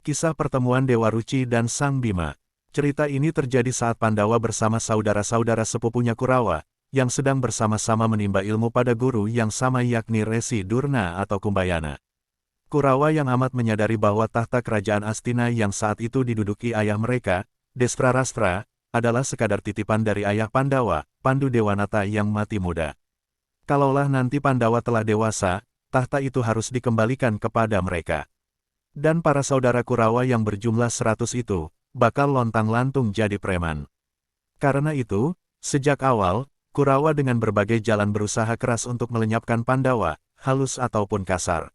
Kisah pertemuan Dewa Ruci dan Sang Bima. Cerita ini terjadi saat Pandawa bersama saudara-saudara sepupunya Kurawa, yang sedang bersama-sama menimba ilmu pada guru yang sama yakni Resi Durna atau Kumbayana. Kurawa yang amat menyadari bahwa tahta kerajaan Astina yang saat itu diduduki ayah mereka, Desprarastra, adalah sekadar titipan dari ayah Pandawa, Pandu Dewanata yang mati muda. Kalaulah nanti Pandawa telah dewasa, tahta itu harus dikembalikan kepada mereka. Dan para saudara Kurawa yang berjumlah 100 itu, bakal lontang-lantung jadi preman. Karena itu, sejak awal, Kurawa dengan berbagai jalan berusaha keras untuk melenyapkan Pandawa, halus ataupun kasar.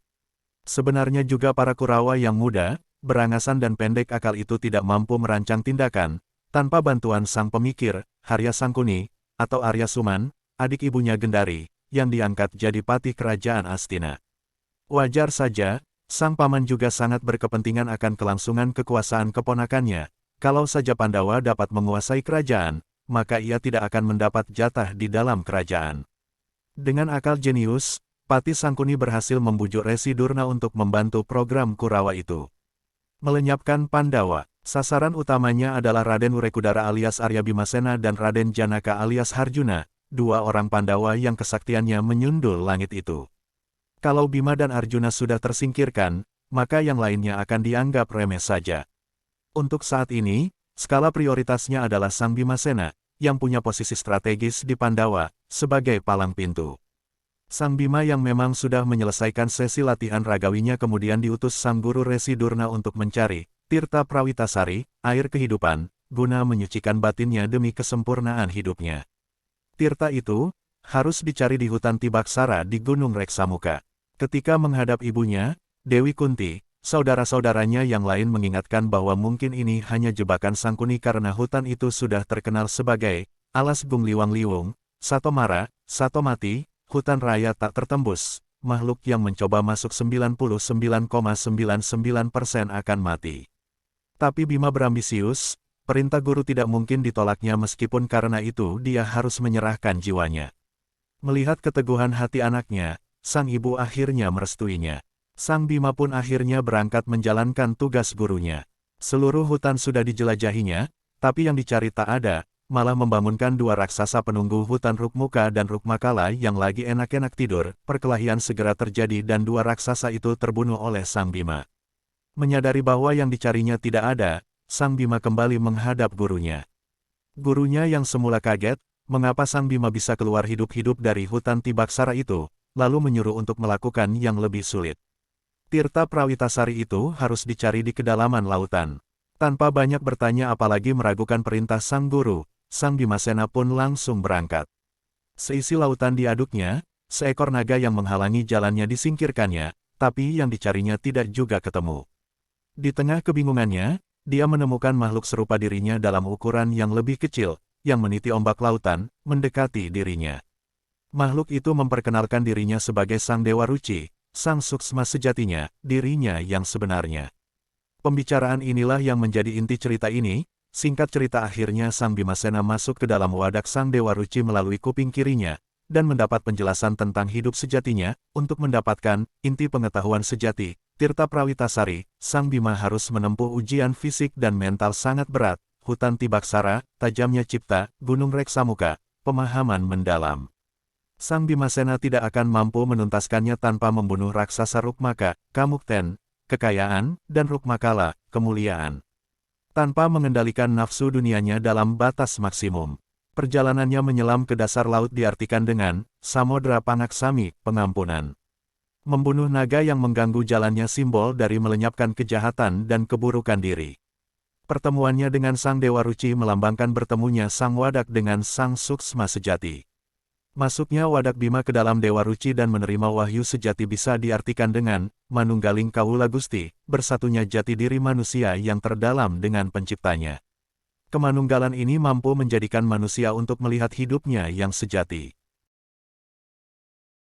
Sebenarnya juga para Kurawa yang muda, berangasan dan pendek akal itu tidak mampu merancang tindakan, tanpa bantuan sang pemikir, Harya Sangkuni, atau Arya Suman, adik ibunya Gendari, yang diangkat jadi patih kerajaan Astina. Wajar saja, sang paman juga sangat berkepentingan akan kelangsungan kekuasaan keponakannya. Kalau saja Pandawa dapat menguasai kerajaan, maka ia tidak akan mendapat jatah di dalam kerajaan. Dengan akal jenius, Patih Sangkuni berhasil membujuk Resi Durna untuk membantu program Kurawa itu. Melenyapkan Pandawa, sasaran utamanya adalah Raden Urekudara alias Arya Bimasena dan Raden Janaka alias Harjuna, dua orang Pandawa yang kesaktiannya menyundul langit itu. Kalau Bima dan Arjuna sudah tersingkirkan, maka yang lainnya akan dianggap remeh saja. Untuk saat ini, skala prioritasnya adalah Sang Bimasena, yang punya posisi strategis di Pandawa, sebagai palang pintu. Sang Bima yang memang sudah menyelesaikan sesi latihan ragawinya kemudian diutus Sang Guru Resi Durna untuk mencari Tirta Prawitasari, air kehidupan, guna menyucikan batinnya demi kesempurnaan hidupnya. Tirta itu harus dicari di hutan Tibaksara di Gunung Reksamuka. Ketika menghadap ibunya, Dewi Kunti, saudara-saudaranya yang lain mengingatkan bahwa mungkin ini hanya jebakan Sangkuni karena hutan itu sudah terkenal sebagai alas Gung Liwang Liwung, Sato Mara, Sato Mati, hutan raya tak tertembus, makhluk yang mencoba masuk 99,99% akan mati. Tapi Bima berambisius, perintah guru tidak mungkin ditolaknya meskipun karena itu dia harus menyerahkan jiwanya. Melihat keteguhan hati anaknya, sang ibu akhirnya merestuinya. Sang Bima pun akhirnya berangkat menjalankan tugas gurunya. Seluruh hutan sudah dijelajahinya, tapi yang dicari tak ada, malah membangunkan dua raksasa penunggu hutan Rukmuka dan Rukmakala yang lagi enak-enak tidur. Perkelahian segera terjadi dan dua raksasa itu terbunuh oleh Sang Bima. Menyadari bahwa yang dicarinya tidak ada, Sang Bima kembali menghadap gurunya. Gurunya yang semula kaget, mengapa Sang Bima bisa keluar hidup-hidup dari hutan Tibaksara itu, lalu menyuruh untuk melakukan yang lebih sulit. Tirta Prawitasari itu harus dicari di kedalaman lautan. Tanpa banyak bertanya apalagi meragukan perintah sang guru, Sang Bimasena pun langsung berangkat. Seisi lautan diaduknya, seekor naga yang menghalangi jalannya disingkirkannya, tapi yang dicarinya tidak juga ketemu. Di tengah kebingungannya, dia menemukan makhluk serupa dirinya dalam ukuran yang lebih kecil, yang meniti ombak lautan, mendekati dirinya. Makhluk itu memperkenalkan dirinya sebagai Sang Dewa Ruci, Sang Suksma sejatinya, dirinya yang sebenarnya. Pembicaraan inilah yang menjadi inti cerita ini. Singkat cerita akhirnya Sang Bimasena masuk ke dalam wadak Sang Dewa Ruci melalui kuping kirinya, dan mendapat penjelasan tentang hidup sejatinya. Untuk mendapatkan inti pengetahuan sejati, Tirta Prawitasari, Sang Bima harus menempuh ujian fisik dan mental sangat berat, hutan Tibaksara, tajamnya cipta, Gunung Reksamuka, pemahaman mendalam. Sang Bimasena tidak akan mampu menuntaskannya tanpa membunuh raksasa Rukmaka, Kamukten, kekayaan, dan Rukmakala, kemuliaan. Tanpa mengendalikan nafsu dunianya dalam batas maksimum. Perjalanannya menyelam ke dasar laut diartikan dengan Samodra Pangaksami, pengampunan. Membunuh naga yang mengganggu jalannya simbol dari melenyapkan kejahatan dan keburukan diri. Pertemuannya dengan Sang Dewa Ruci melambangkan bertemunya Sang Wadak dengan Sang Suksma sejati. Masuknya Wadak Bima ke dalam Dewa Ruci dan menerima wahyu sejati bisa diartikan dengan manunggaling kawula Gusti, bersatunya jati diri manusia yang terdalam dengan penciptanya. Kemanunggalan ini mampu menjadikan manusia untuk melihat hidupnya yang sejati.